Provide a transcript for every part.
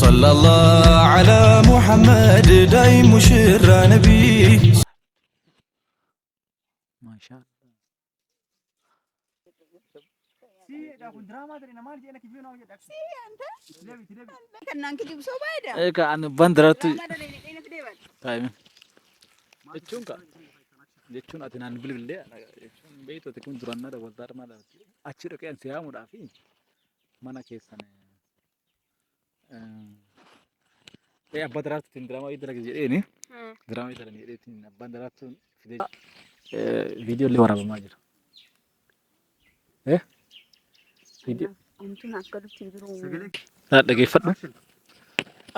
صلى الله على محمد داي مشر نبي ما شاء الله أنا بندرت طيب jechuun ati naan bilbilee jechuun beektu ati kun durannaa dabaltaa maala achi dhaqee an siyaamuudhaa fi mana keessan abbaa daraartu ittiin diraamaa wayii dalage jedheeni diraamaa wayii dalage jedheetiin abbaan daraartu fidee viidiyoo illee waraabamaa jira. Dhaggeeffadhu.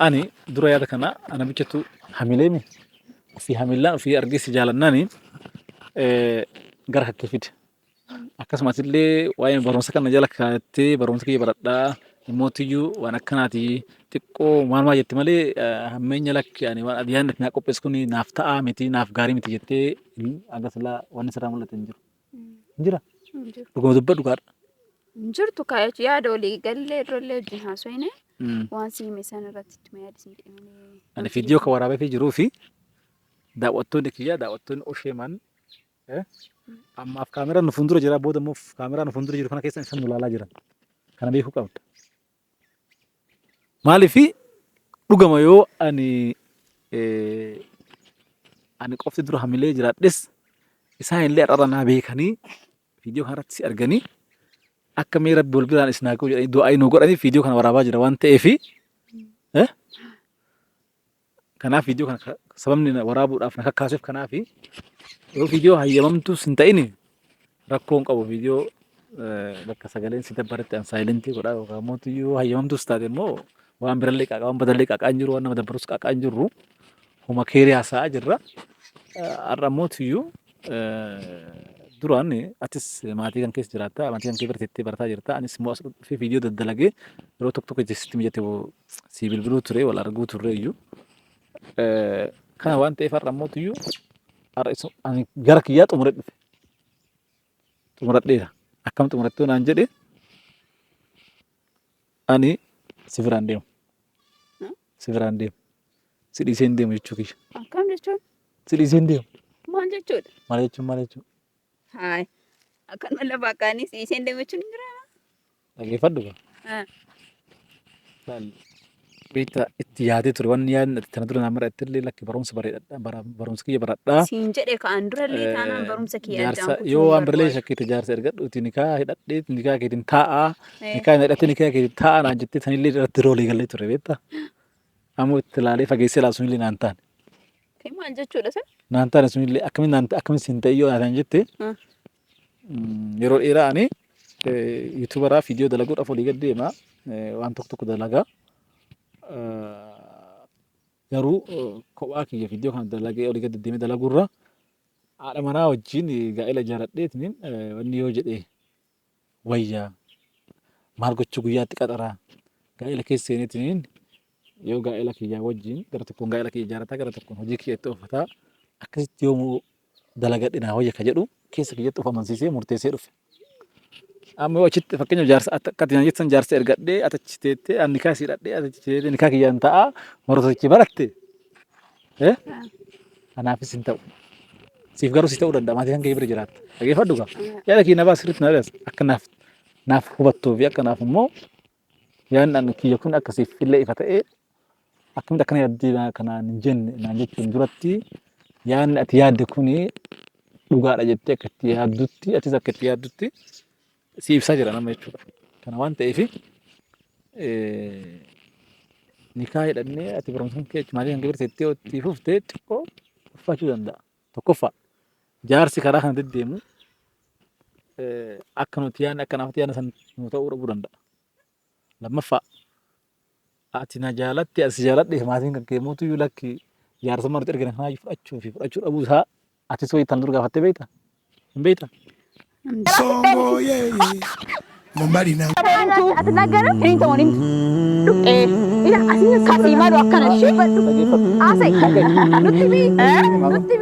Ani dura yaada kana ana bichatu hamileemi ofii hamilaan ofii argisi jaalannaani gara hakkee fide. Akkasumas illee waa'ee barumsa kana jala kaa'attee barumsa kiyya baradhaa dhimmoottiyyuu waan akkanaati xiqqoo maal jetti malee hammeenya lakki ani waan adiyaan naa qopheessu kun naaf ta'a miti naaf gaarii miti jettee agasilaa wanni sirraa mul'ate hin jiru. Hin jira. Dhuguma dubba dhugaadha. Jirtu kaayyachu yaada olii gallee irrallee wajjin haasofne waan siime san irratti itti yaadisiin jedhamanii. Ani viidiyoo kan waraabee jiruu fi daawwattoonni kiyyaa daawwattoonni Osheeman ammaaf kaameraan nu fuuldura jira booda immoo kaameraan nu fuuldura jiru kana keessa isaan nu ilaalaa jiran kana beekuu qabda. Maaliifi dhugama yoo ani qofti dura hamilee jiraadhes isaan illee har'a naa beekanii viidiyoo kanarratti si arganii akka mee rabbi wal biraan isin haa qabu jedhanii du'aa nu godhanii viidiyoo kana waraabaa jira waan ta'eefi kanaaf viidiyoo kana sababni waraabuudhaaf na kakkaaseef kanaaf yoo viidiyoo hayyamamtus hin ta'in rakkoon qabu viidiyoo bakka sagaleen si dabbaratti an saayilentii godhaa yookaan mootiyyuu hayyamamtus taate immoo waan birallee qaaqaa waan badallee qaaqaa hin jiru waan nama dabbarus qaaqaa hin jirru homa keerii haasa'aa jirra har'a mootiyyuu duraan atis maatii kan keessa jiraatta maatii kan kee bira teessee barataa jirta anis immoo as dhufee viidiyoo daddalagee yeroo tokko tokko jeesisti mijate si bilbiluu ture wal arguu turre iyyuu kana waan ta'eef har'a mootiyyuu har'a ani gara kiyyaa xumuree dhufe xumuradheera akkam xumurattoo naan jedhe ani si biraan deemu si biraan deemu si dhiiseen deemu jechuu kiyya. Akkam jechuun? Si dhiiseen deemu. Maal jechuudha? Maal jechuun maal jechuudha? Haay akkanuma lafa kaanii dhiiseen deemu jechuun hin jiraa? Dhaggeeffadhu gaa. Beektaa itti yaadee ture wanni yaadni tana dura nama irratti illee lakki barumsa bareedadha barumsa kiyya baradhaa. Siin jedhee ka'an durallee taanaan barumsa kiyya addaan kutuu yoo waan birallee shakkiitti jaarsa ergadhuuti nikaa hidhadhee nikaa keetiin taa'aa nikaa hidhattee nikaa keetiin taa'aa naan jettee sanillee irratti roolii galee ture beektaa. Ammoo itti ilaalee fageessee ilaalu sunillee naan taane. Maal jechuudha sun? Naan taane sunillee akkamiin siin ta'e yoo naan jettee yeroo dheeraa ani yuutuubaraa viidiyoo dalaguudhaaf olii gad deemaa waan tokko dalagaa. Garuu kophaa kiyya viidiyoo kana dalagee olii gad deemee dalagurra haadha manaa wajjin gaa'ela ijaaradheetiin wanni yoo jedhe wayyaa maal gochuu guyyaatti qaxaraa gaa'ela keessa seeneetiin yoo gaa'ela kiyyaa wajjin gara tokkoon gaa'ela kiyya ijaarataa gara tokkoon hojii kiyya itti ooffataa akkasitti yoomuu dalagadhe naa wayya ka jedhu keessa kiyyatti of amansiisee murteessee dhufe. Amma yoo achitti fakkeenyaaf jaarsa akka ati jettan jaarsa ergadhee atachi teettee ani nikaa si hidhadhee atachi teettee nikaa kiyyaan ta'a morotochi baratte kanaafis hin ta'u. Siif garuu si ta'uu danda'a maatii kan kee bira jiraatta. Dhaggeeffadhu gaa. Yaada kiyya nabaa sirriitti na dhiyaas akka naaf hubattuu fi akka naaf immoo yaadni kiyya kun akkasiif illee ifa ta'ee akkamitti akkana yaaddii kanaan hin jenne naan jechuun duratti yaadni ati yaadde kuni dhugaadha jettee akka itti yaaddutti atis akka itti yaaddutti si ibsaa jira nama jechuudha. Kana waan ta'eef nikaa hidhannee ati barumsa kee maatii kan kee bira teettee itti fuftee xiqqoo uffachuu danda'a. Tokkoffaa jaarsi karaa kana deddeemu akka nuti yaadne akka naafatti yaadne san nu ta'uu dhabuu danda'a. Lammaffaa ati na jaalatte asi jaaladhe maatiin kan kee mootuyyuu lakki jaarsummaa nuti ergine kanaa fudhachuu fi fudhachuu dhabuu isaa atis wayii tan dur gaafattee beektaa? Hin beektaa? Sombo Mumbari na atanaggara hin ta'uun ila asii kasii malu akkana shibadhu asai nutti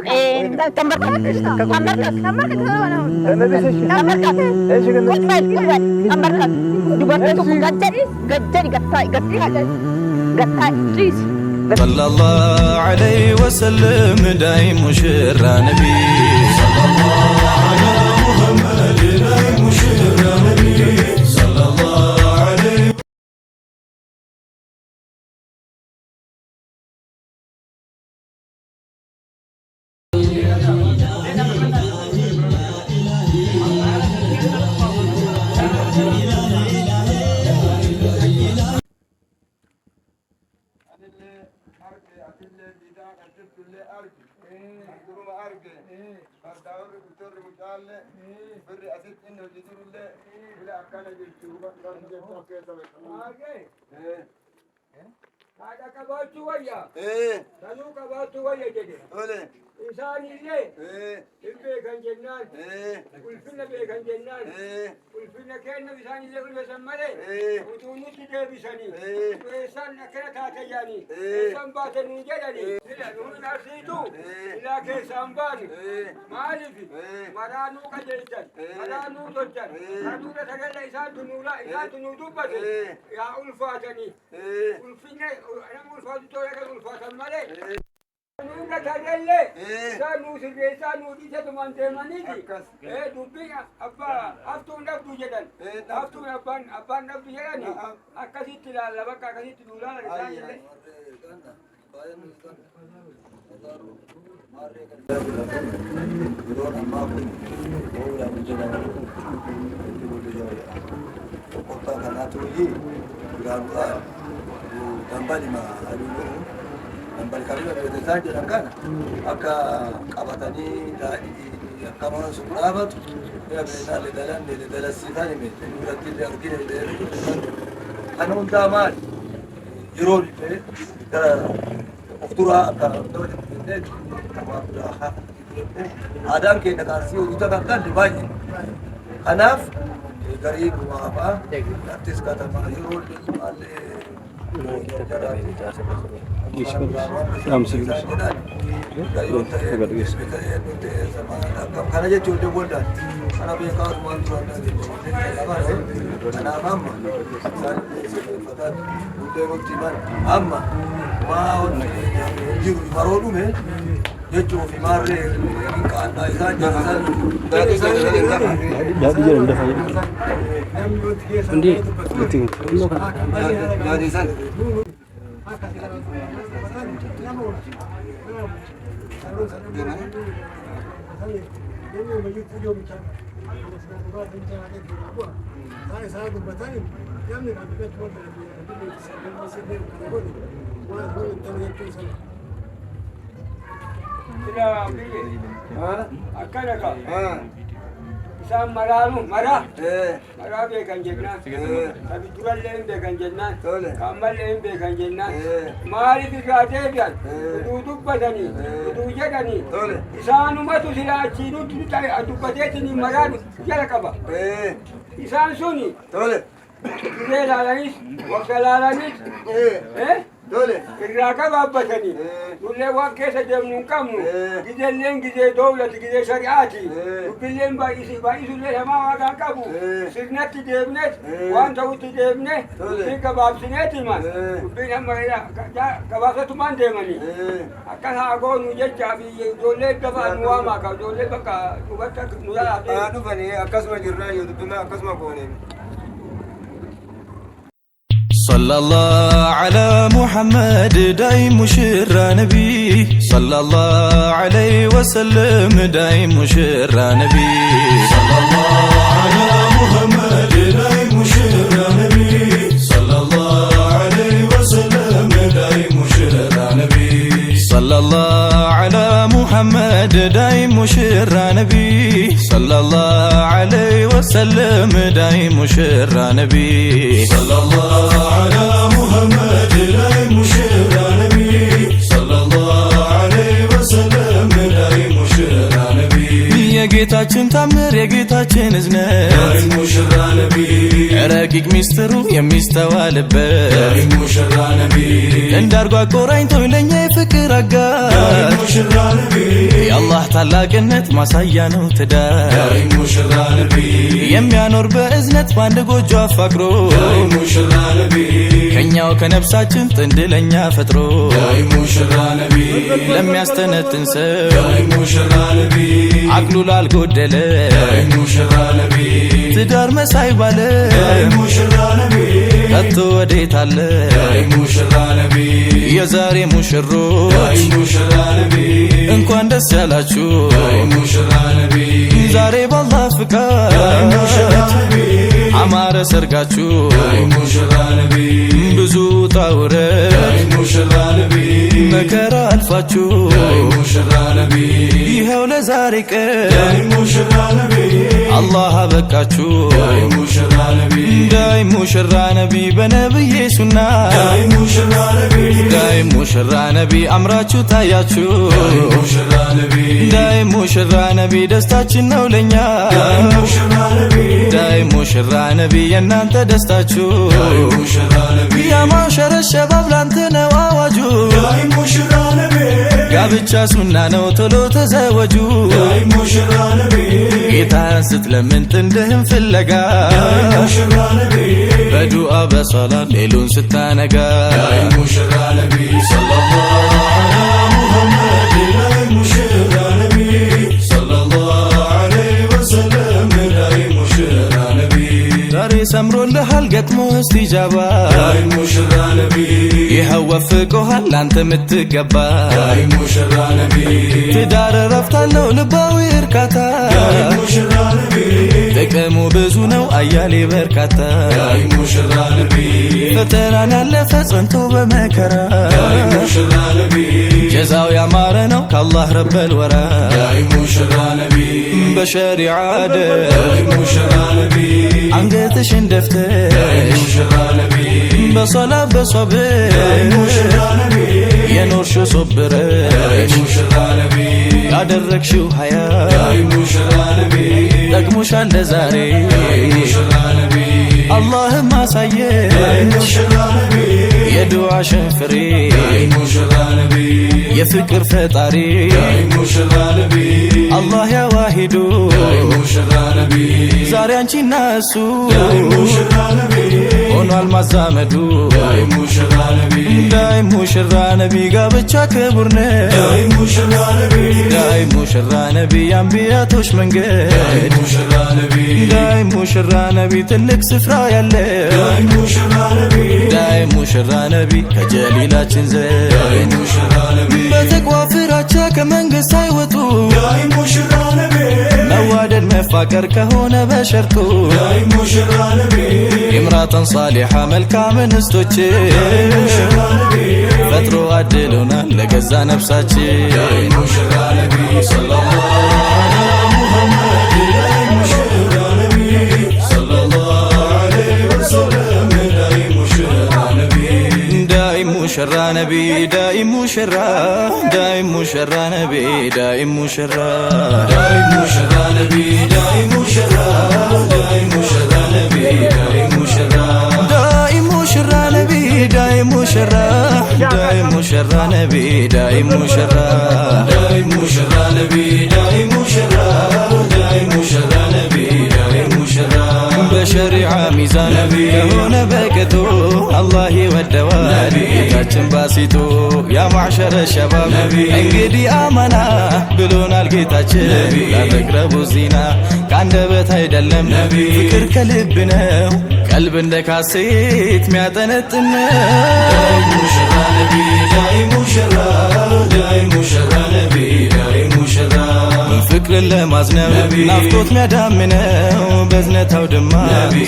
صلى الله عليه وسلم دايم مشرى نبي صلى الله على محمد دايم مشرى نبي صلى الله عليه هذا كبرت ويا تلو كبرت ويا جدي إنساني ليه البيكان جنان والفينا بيكان جنان والفينا كأنه إنساني ليه كل سمره وتونس ليه بيساني وإنسان كنا تاتياني إنسان باتني جدني لا نون ناسيتو لا كيسان بان مالفي مرانو كجيتان مرانو توجان مرانو كتجل إنسان تنولا إنسان تنودوبة يا ألفاتني والفينا أنا ألفاتو يا كألفات الملك Nunca tagelle, sanu sirbe sanu di satu mantemani di. Dubi apa, aftu nak tu jalan, aftu apan nak tu jalan ni. Akasi tilal, labak akasi tilula lagi jalan. Nambal kami ada saja kan, aka kabatani dari kamar sumrabat, ya benar dalam sitan ini, berarti dia begini dari anu taman, jurul itu, kalau oktura kalau itu, kamar dah, ada yang kita kasih itu kan dibanyak, kanaf, garib apa, artis kata mana jurul itu ada. Karena dia cuma bodoh, karena dia kau semua tuan karena mama, saya udah berjimat, amma, mau juru baru tu me, dia cuma mari, kan saya jangan, dari jalan dah. Undi, betul. Jadi saya. Sam maralu marah, marah bekan jenna, tapi jual lem bekan jenna, kamal lem bekan jenna, mari dikate biar, duduk badani, duduk jadani, isanu matu sila cinu tu cari adu badai ni marah, jala kaba, isan suni, dia lalanis, waktu lalanis, Kerja apa tadi? Dulu waktu saya menungkamu, kita leng kita daulat kita syariati, dulu bagi sulle sama orang kabu, sirnat tidak benar, wan tahu tidak benar, dulu kabab sinet mas, dulu nama kabab satu mande mani, akan aku nuja cabi, dulu kabab nuama kau, dulu baka nubat nuja apa? Anu bani, akas majurna, itu na akas makone. صلى الله على محمد دايم مشرى نبي صلى الله عليه وسلم دايم مشرى نبي صلى الله على محمد دايم مشرى نبي صلى الله عليه وسلم دايم مشرى نبي صلى الله على محمد دايم مشرى نبي صلى الله عليه وسلم دايم مشرى نبي صلى الله على محمد دايم مشرى نبي صلى الله عليه وسلم دايم مشرى نبي يا ጌታችን ታምር የጌታችን እዝነት ዳይም ሙሽራ ነቢ ረቂቅ ሚስጥሩ የሚስተዋልበት ዳይም ሙሽራ ነቢ እንዳርጓ ቆራኝቶ ለኛ የፍቅር አጋር ዳይም ሙሽራ ነቢ የአላህ ታላቅነት ማሳያ ነው ትዳር ዳይ ሙሽራ ነቢ የሚያኖር በእዝነት ባንድ ጎጆ አፋቅሮ ዳይ ሙሽራ ነቢ ከኛው ከነፍሳችን ጥንድ ለኛ ፈጥሮ ዳይ ሙሽራ ነቢ ለሚያስተነትን ሰው ዳይ ሙሽራ ነቢ አቅሉ ላልጎደለ ዳይ ሙሽራ ነቢ ትዳር መሳይ ባለ ዳይ ሙሽራ ነቢ ከቶ ወዴት አለ ዳይ ሙሽራ ነቢ የዛሬ ሙሽሮች ዳይ ሙሽራ ነቢ እንኳን ደስ ያላችሁ ዳይ ሙሽራ ነቢ ዛሬ በአላህ ፍቃድ ዳይ ሙሽራ ነቢ አማረ ሰርጋችሁ ዳይ ሙሽራ ነቢ ብዙ ጣውረ ዳይ ሙሽራ ነቢ መከራ አልፋችሁ ዳይ ሙሽራ ነቢ ይኸው ለዛሬ ቀን ዳይ ሙሽራ ነቢ አላህ አበቃችሁ ዳይ ሙሽራ ነቢ ዳይ ሙሽራ ነቢ በነብዬ ሱና ዳይ ሙሽራ ነቢ ዳይ ሙሽራ ነቢ አምራችሁ ታያችሁ ዳይ ሙሽራ ነቢ ዳይ ሙሽራ ነቢ ደስታችን ነው ለኛ ዳይ ሙሽራ ነቢ ዳይ ሙሽራ ነቢ የናንተ ደስታችሁ ዳይ ሙሽራ ነቢ ያማሸረ ሸባብ ላንተ ነው አዋጁ ዳይ ሙሽራ ነቢ ጋብቻ ሱና ነው ቶሎ ተዘወጁ ዳይ ሙሽራ ነቢ ጌታን ስትለምን ጥንድህን ፍለጋ ዳይ ሙሽራ ነቢ በዱዓ በሰላት ሌሉን ስታነጋ ዳይ ሙሽራ ነቢ ሰለላሁ ዐላ ሙሐመድ ዳይ ሙሽራ ነቢ ሰለላሁ ዐለይሂ ወሰለም ዳይ ሙሽራ ነቢ ዛሬ ሰምሮልሃል ገጥሞ እስቲጃባ ዳይ ሙሽራ ነቢ ይኸው ወፍቆሃል ላንተ ምትገባ ዳይ ሙሽራ ነቢ ትዳር ረፍታለው ልባዊ እርካታ ዳይ ሙሽራ ነቢ ጥቅሙ ብዙ ነው አያሌ በርካታ ዳይ ሙሽራ ነቢ ፈተናን ያለፈ ጸንቶ በመከራ ዳይ ሙሽራ ነቢ ጀዛው ያማረ ነው ከአላህ ረበል ወራ ዳይ ሙሽራ ነቢ በሸሪዓ ዳይ ሙሽራ ነቢ አንገትሽን ደፍተሽ ዳይ ሙሽራ ነቢ በሶላት በሶብር ዳይ ሙሽራ ነቢ የኖርሽው ሶብር ዳይ ሙሽራ ነቢ ያደረግሽው ሀያ ዳይ ሙሽራ ነቢ ጠቅሞሻል ለዛሬ ዳይ ሙሽራ ነቢ አላህም አሳየ ዳይ ሙሽራ ነቢ የዱዓሽን ፍሬ ዳይ ሙሽራ ነቢ የፍቅር ፈጣሪ ዳይ ሙሽራ ነቢ አላህ ያዋሂዱ ዳይ ሙሽራ ነቢ ዛሬ አንቺና እሱ ዳይ ሙሽራ ነቢ ሆኗል ማዛመዱ ዳይ ሙሽራ ነቢ ዳይ ሙሽራ ነቢ ጋብቻ ክቡር ነው ዳይ ሙሽራ ነቢ ዳይ ሙሽራ ነቢ የአንቢያቶች መንገድ ዳይ ሙሽራ ነቢ ዳይ ሙሽራ ነቢ ትልቅ ስፍራ ያለ ዳይ ሙሽራ ነቢ ዳይ ሙሽራ ነቢ ከጀሊላችን ዘንድ ዳይ ሙሽራ ነቢ በተቅዋ ፍራቻ ከመንግስት አይወጡ ዳይ ሙሽራ ነቢ መዋደድ መፋቀር ከሆነ በሸርጡ ዳይ ሙሽራ ነቢ ኢምራተን ሳሊሓ መልካም እንስቶች ዳይ ሙሽራ ነቢ ፈጥሮ አድሎናል ለገዛ ነፍሳችን ዳይ ሙሽራ ነቢ ሰለላሁ ዐላ ሙሐመድ ዳይ ሙሽራ ነቢ ሰለላሁ ዐለይሂ ወሰለም ዳይ ሙሽራ ነቢ ዳይ ሙሽራ ነቢ ዳይ ሙሽራ ዳይ ሙሽራ ነቢ ዳይ ሙሽራ ዳይ ሙሽራ ነቢ ዳይ ሙሽራ ዳይ ሙሽራ ነቢ ዳይ ሙሽራ ዳይ ሙሽራ ነቢ ዳይ ሙሽራ ዳይ ሙሽራ ነቢ ዳይ ሙሽራ ዳይ ሙሽራ ነቢ ዳይ ሙሽራ ዳይ ሙሽራ ነቢ ዳይ ሙሽራ በሸሪዓ ሚዛን ነቢ የሆነ በቅጡ አላህ ይወደዋል ጌታችን ባሲቱ ያ ማዕሸረ ሸባብ እንግዲህ አማና ብሎናል ጌታችን ላተቅረቡ ዚና ከአንደበት አይደለም ፍቅር ከልብ ነው ቀልብ እንደ ካሴት ሚያጠነጥን ዳይ ሙሽራ ነቢ ዳይ ሙሽራ ዳይ ሙሽራ ነቢ ዳይ ሙሽራ ፍቅርን ለማዝነብ ናፍቆት ሚያዳምነው በዝነት አውድማ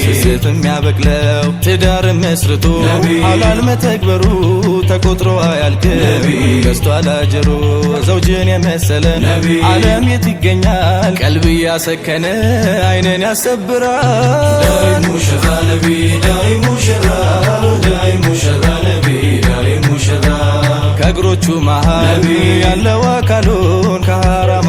ስስት የሚያበቅለው ትዳር መስርቶ ሐላል መተግበሩ ተቆጥሮ አያልቅም ገዝቷል አጀሩ ዘውጅን የመሰለ ዓለም የት ይገኛል ቀልብ ያሰከነ አይንን ያሰብራል ዳይ ሙሽራ ነቢ ዳይ ሙሽራ ዳይ ሙሽራ ነቢ ዳይ ሙሽራ ከእግሮቹ መሃል ያለው አካሉን ከሐራም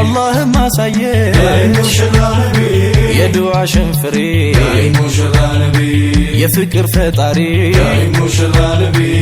الله ما سيه داي مشرى نبي يدعى شنفري داي مشرى نبي يفكر فطاري داي مشرى نبي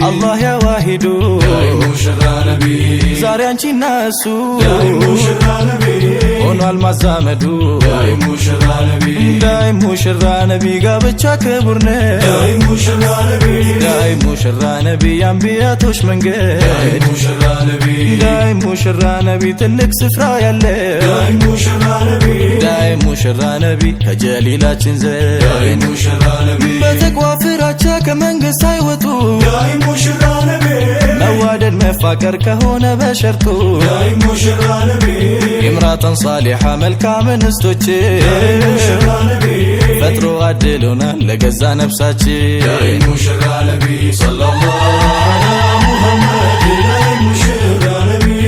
الله يا واحدو داي مشرى نبي زاري انشي ناسو داي مشرى نبي ሆኗል ማዛመዱ داي مشرى نبي داي مشرى نبي ጋብቻ ክቡር ነው داي مشرى نبي داي مشرى نبي አንቢያቶች መንገድ داي مشرى نبي داي مشرى نبي ትልቅ ስፍራ ያለው داي مشرى نبي داي مشرى نبي ከጀሊላችን ዘንድ داي مشرى نبي በተቅዋ ፍራቻ ከመንግስት አይወጡ داي مشرى نبي መዋደድ መፋቀር ከሆነ በሸርጡ داي مشرى نبي ኢምራተን ሳሊሓ መልካም እንስቶች داي مشرى نبي ፈጥሮ አድሎናል ለገዛ ነፍሳችን داي مشرى نبي صلى الله على محمد داي مشرى نبي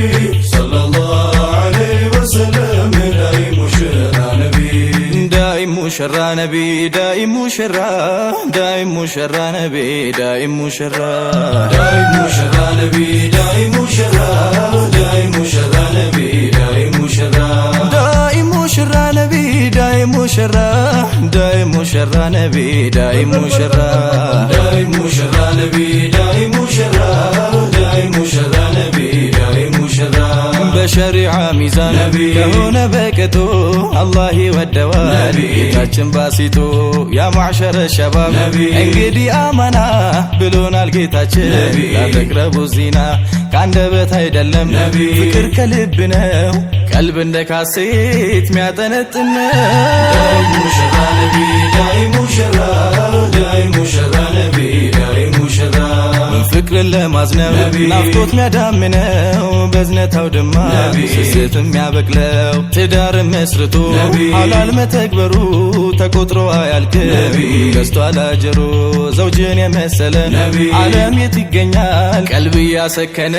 صلى الله عليه وسلم داي مشرى نبي داي مشرى نبي داي مشرى داي مشرى نبي داي مشرى داي مشرى نبي داي مشرى داي مشرى نبي داي مشرى داي مشرى نبي داي مشرى داي مشرى نبي داي مشرى داي مشرى نبي داي مشرى داي مشرى نبي داي مشرى በሸሪዓ ሚዛን ከሆነ በቅጡ አላህ ይወደዋል ጌታችን ባሲጡ ያ ማዕሸረ ሸባብ እንግዲህ አማና ብሎናል ጌታችን ላተቅረቡ ዚና ከአንደበት አይደለም ፍቅር ከልብ ነው ቀልብ እንደ ካሴት ሚያጠነጥን داي مشرى نبي داي مشرى داي مشرى نبي داي مشرى ፍቅርን ለማዝነብ ናፍቆት ሚያዳምነው በዝነታው ድማ ስስት የሚያበቅለው ትዳር መስርቶ ሐላል መተግበሩ ተቆጥሮ አያልቅም ገዝቷል አጀሩ ዘውጅን የመሰለ ዓለም የት ይገኛል ቀልብ ያሰከነ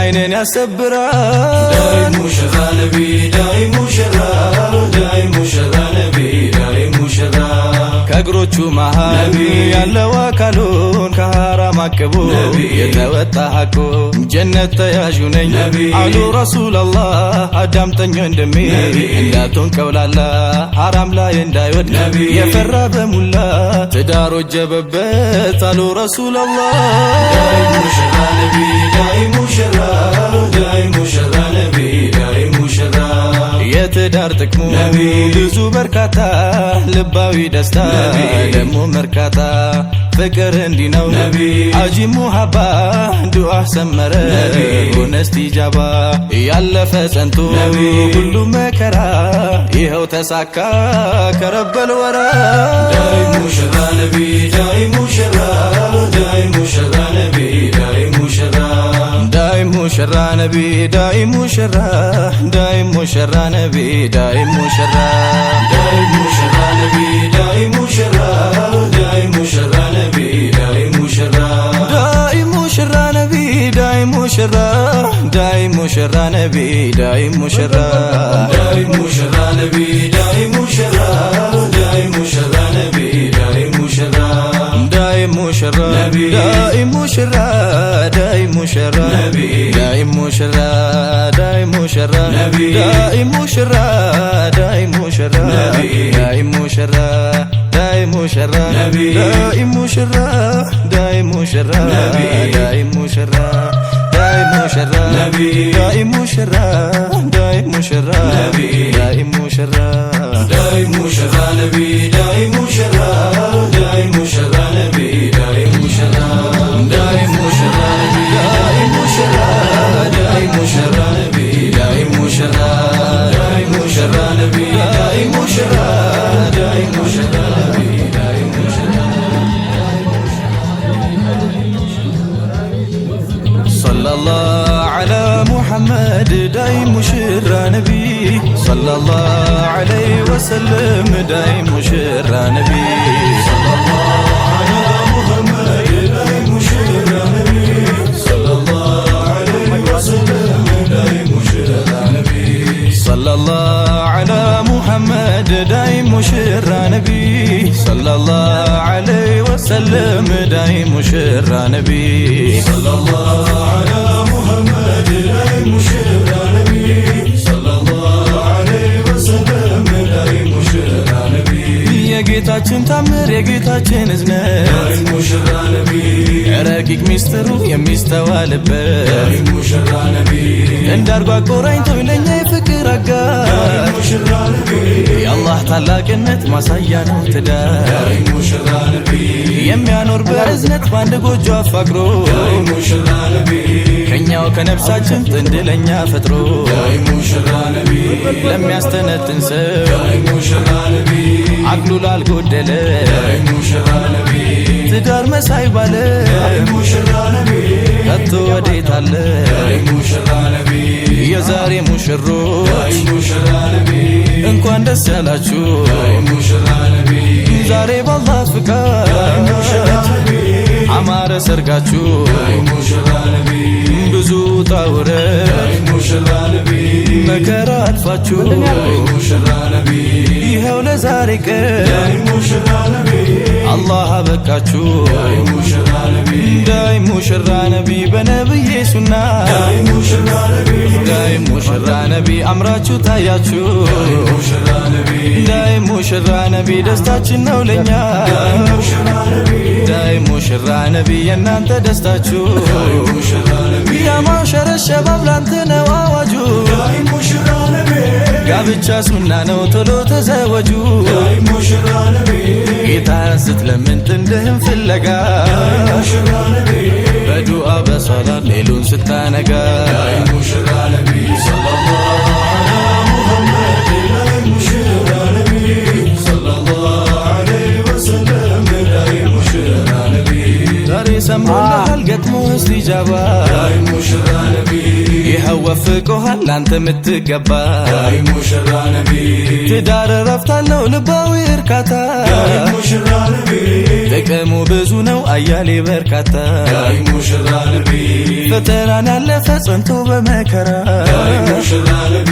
አይንን ያሰብራል داي مشرى نبي داي مشرى داي مشرى نبي داي مشرى ከእግሮቹ መሃል ያለው አካሉን ከሐራም አቅቦ የተወጣ ሐቁ ጀነት ተያዡ ነኝ አሉ ረሱላላህ አዳምጠኝ ወንድሜ እንዳትሆን ቀውላላ ሐራም ላይ እንዳይወድቅ የፈራ በሙላ ትዳር ወጀበበት አሉ ረሱላላህ داي مشرى نبي داي مشرى داي مشرى نبي داي مشرى የትዳር ጥቅሙ ብዙ በርካታ ልባዊ ደስታ ደሞ መርካታ ፍቅር እንዲህ ነው አጂ ሙሐባ ዱዓ ሰመረ ሆነ እስቲጃባ ያለፈ ጸንቶ ሁሉ መከራ ይኸው ተሳካ ከረበል ወራ داي مشرى نبي داي مشرى داي مشرى نبي داي مشرى داي مشرى نبي داي مشرى داي مشرى نبي داي مشرى داي مشرى نبي داي مشرى داي مشرى نبي داي مشرى داي مشرى نبي داي مشرى داي مشرى نبي داي مشرى داي مشرى نبي داي مشرى داي مشرى نبي داي مشرى داي مشرى داي مشرى داي مشرى داي مشرى داي مشرى داي مشرى داي مشرى داي مشرى داي مشرى داي مشرى داي مشرى داي مشرى داي مشرى داي مشرى داي مشرى داي مشرى داي مشرى نبي داي مشرى داي مشرى نبي داي مشرى داي مشرى نبي داي مشرى داي مشرى نبي داي مشرى داي مشرى نبي داي مشرى داي مشرى نبي داي مشرى صلى الله على محمد داي مشرى نبي صلى الله عليه وسلم داي مشرى نبي صلى الله على محمد داي مشرى نبي صلى الله عليه وسلم داي مشرى نبي صلى الله على محمد داي مشرى نبي صلى الله عليه وسلم داي مشرى نبي صلى الله على محمد داي مشرى نبي صلى الله የነቢዩን ታምር የጌታችን እዝነት ዳይ ሙሽራ ነቢ ረቂቅ ሚስጥሩ የሚስተዋልበት ዳይ ሙሽራ ነቢ እንዳርጓ ቆራኝቶ ለኛ የፍቅር አጋር ሙሽራ ነቢ የአላህ ታላቅነት ማሳያ ነው ትዳር ዳይ ሙሽራ ነቢ የሚያኖር በእዝነት በአንድ ጎጆ አፋቅሮ ዳይ ሙሽራ ነቢ ከኛው ከነፍሳችን ጥንድ ለኛ ፈጥሮ ዳይ ሙሽራ ነቢ ለሚያስተነትን ሰው ዳይ ሙሽራ ነቢ አቅሉ ላልጎደለ ዳይ ሙሽራ ነቢ ትዳር መሳይ ባለ ዳይ ሙሽራ ነቢ ከቶ ወዴት አለ ዳይ ሙሽራ ነቢ የዛሬ ሙሽሮች ዳይ ሙሽራ ነቢ እንኳን ደስ ያላችሁ ዳይ ሙሽራ ነቢ ዛሬ በአላህ ፍቃድ አማረ ሰርጋችሁ ዳይ ሙሽራ ነቢ ብዙ ጣውረድ ዳይ ሙሽራ ነቢ መከራ አልፋችሁ ዳይ ሙሽራ ነቢ ይኸው ለዛሬ ቀን ዳይ ሙሽራ ነቢ አላህ አበቃችሁ ዳይ ሙሽራ ነቢ ዳይ ሙሽራ ነቢ በነብዬ ሱና ዳይ ሙሽራ ነቢ ዳይ ሙሽራ ነቢ አምራችሁ ታያችሁ ሙሽራ ነቢ ዳይ ሙሽራ ነቢ ደስታችን ነው ለኛ ሙሽራ ነቢ ዳይ ሙሽራ ነቢ የእናንተ ደስታችሁ ሙሽራ ነቢ ያ ማሸረ ሸባብ ላንተ ነው አዋጁ ዳይ ሙሽራ ነቢ ጋብቻ ሱና ነው ቶሎ ተዘወጁ ዳይ ሙሽራ ነቢ ጌታን ስትለምን ጥንድህም ፍለጋ ሙሽራ ነቢ በዱዓ በሶላት ሌሉን ስታነጋ ዳይ ሙሽራ ነቢ ሰለላሁ ዐላ ሙሐመድ ዳይ ሙሽራ ነቢ ሰለላሁ ዐለይሂ ወሰለም ዳይ ሙሽራ ነቢ ዛሬ ሰምሮልሃል ገጥሞ እስቲጃባ ዳይ ሙሽራ ነቢ ይኸው ወፍቆሃል ላንተ ምትገባ ዳይ ሙሽራ ነቢ ትዳር ረፍታለው ልባዊ እርካታ ዳይ ሙሽራ ነቢ ጥቅሙ ብዙ ነው አያሌ በርካታ ዳይ ሙሽራ ነቢ ፈተናን ያለፈ ጸንቶ በመከራ ዳይ ሙሽራ ነቢ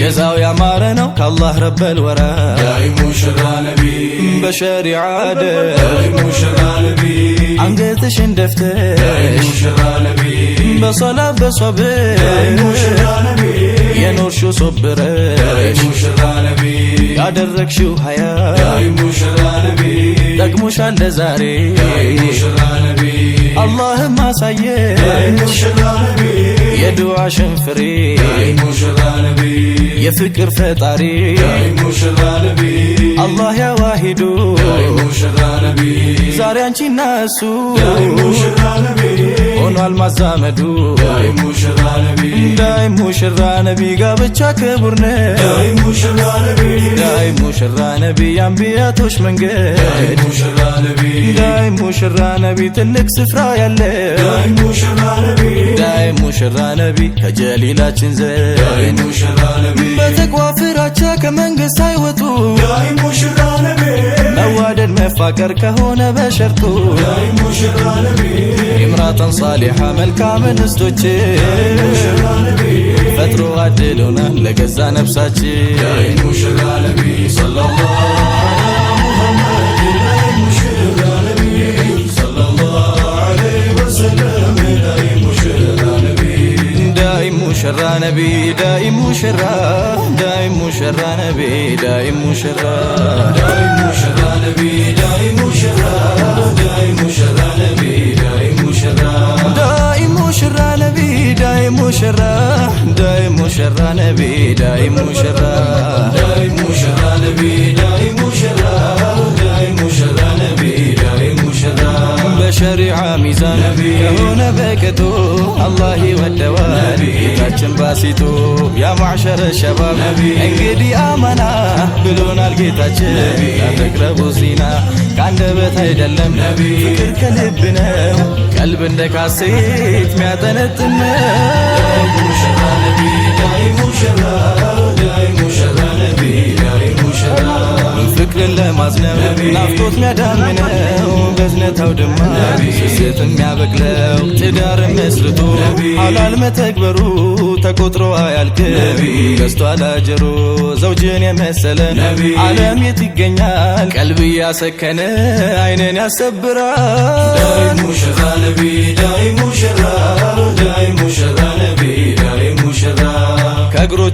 ጀዛው ያማረ ነው ከአላህ ረበል ወራ ዳይ ሙሽራ ነቢ በሸሪዓ ዳይ ሙሽራ ነቢ አንገትሽን ደፍተሽ ዳይ ሙሽራ ነቢ በሶላት በሶብር ዳይ ሙሽራ ነቢ የኖርሽው ዳይ ሶብረሽ ሙሽራ ነቢ ያደረግሽው ሀያ ዳይ ሙሽራ ነቢ ጠቅሞሻል ለዛሬ ዳይ ሙሽራ ነቢ አላህም አሳየ ዳይ ሙሽራ ነቢ የዱዓሽን ፍሬ ዳይ ሙሽራ ነቢ የፍቅር ፈጣሪ ዳይ ሙሽራ ነቢ አላህ ያዋሂዱ ዳይ ሙሽራ ነቢ ዛሬ አንቺና እሱ ዳይ ሙሽራ ነቢ ሆኗል ማዛመዱ ዳይ ሙሽራ ነቢ ዳይ ሙሽራ ነቢ ጋብቻ ክቡር ነው ዳይ ሙሽራ ነቢ ዳይ ሙሽራ ነቢ የአንቢያቶች መንገድ ዳይ ሙሽራ ነቢ ዳይ ሙሽራ ነቢ ትልቅ ስፍራ ያለ ዳይ ሙሽራ ነቢ ዳይ ሙሽራ ነቢ ከጀሊላችን ዘንድ ዳይ ሙሽራ ነቢ በተቅዋ ፍራቻ ከመንግስት አይወጡ ዳይ ሙሽራ ነቢ መዋደድ መፋቀር ከሆነ በሸርጡ ዳይ ሙሽራ ነቢ ኢምራተን ሳሊሓ መልካም እንስቶች ፈጥሮ አድሎናል ለገዛ ነፍሳችን ዳይ ሙሽራ ነቢ ሰለላሁ ዐላ ሙሐመድ ዳይ ሙሽራ ነቢ ሰለላሁ ዐለይሂ ወሰለም ዳይ ሙሽራ ነቢ ዳይ ሙሽራ ነቢ ዳይ ሙሽራ ዳይ ሙሽራ ነቢ ዳይ ሙሽራ ዳይ ሙሽራ ነቢ ዳይ ሙሽራ ዳይ ሙሽራ ነቢ ዳይ ሙሽራ ዳይ ሙሽራ ነቢ ዳይ ሙሽራ ዳይ ሙሽራ ነቢ ዳይ ሙሽራ ዳይ ሙሽራ ነቢ ዳይ ሙሽራ ዳይ ሙሽራ ነቢ ዳይ ሙሽራ በሸሪዓ ሚዛን የሆነ በቅጡ አላህ ይወደዋል ጌታችን ባሲቱ ያ ማዕሸረ ሸባብ እንግዲህ አማና ብሎናል ጌታችን ያተቅረቡ ዚና ከአንደበት አይደለም ፍቅር ከልብ ነው ቀልብ እንደ ካሴት ሚያጠነጥን ዳይ ሙሽራ ነቢ ዳይ ሙሽራ ዳይ ሙሽራ ነቢ ዳይ ሙሽራ ፍቅርን ለማዝነብ ናፍቆት ሚያዳምነው በዝነት አውድማ ስስት የሚያበቅለው ትዳር መስርቶ ሐላል መተግበሩ ተቆጥሮ አያልቅም ገዝቷል አጀሩ ዘውጅን የመሰለ ዓለም የት ይገኛል ቀልብ ያሰከነ አይንን ያሰብራል ዳይ ሙሽራ ነቢ ዳይ ሙሽራ ዳይ ሙሽራ ነቢ ዳይ ሙሽራ ከእግሮቹ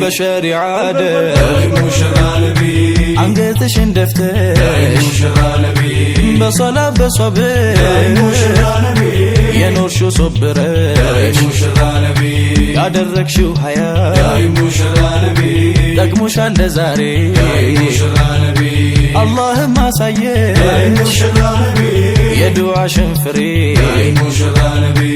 بشريعة داي مشرع نبي عنقتش اندفتش داي مشرع نبي بصلاة بصبر داي مشرع نبي يا نور شو صبرك داي مشرع نبي ያደረግ شو حياة داي مشرع نبي ጠቅሞሻል ለዛሬ داي مشرع نبي اللهم አሳየሽ داي مشرع نبي የዱዓሽን ፍሬ داي مشرع نبي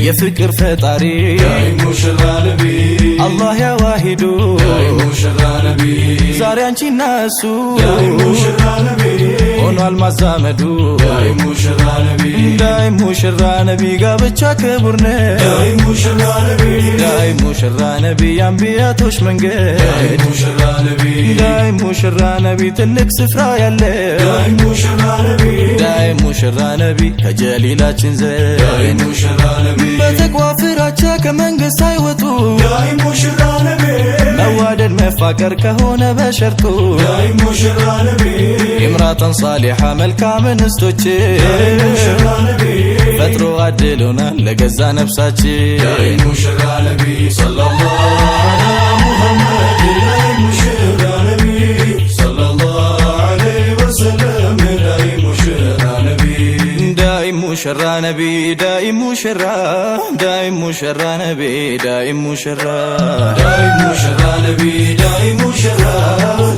የፍቅር ፈጣሪ داي مشرع نبي አላህ ያ ዋሂዱ داي مشرع نبي ዛሬ አንቺና እሱ داي مشرع نبي ሆኗል ማዛመዱ داي مشرع نبي ዳይ ሙሽራ ነቢ ጋብቻ ክቡር ነው داي مشرع نبي ዳይ ሙሽራ ነቢ አንቢያቶች መንገድ داي مشرع نبي ዳይ ሙሽራ ነቢ ትልቅ ስፍራ ያለው داي مشرع نبي ዳይ ሙሽራ ነቢ ከጀሊላችን ዘንድ داي مشرع نبي በተቋ ፍራቻ ከመንግስት ሳይወጡ داي مشرع نبي መዋደድ መፋቀር ከሆነ በሸርጡ داي مشرع نبي ኢምራተን ሳሊሓ መልካም እንስቶች داي مشرع نبي ፈጥሮ አድሎናል ለገዛ ነፍሳችን داي مشرع نبي صلى الله على محمد داي مشرع نبي صلى الله عليه وسلم داي مشرع نبي ዳይ ሙሽራ ነቢ ዳይ ሙሽራ ዳይ ሙሽራ ነቢ ዳይ ሙሽራ داي مشرع نبي داي مشرع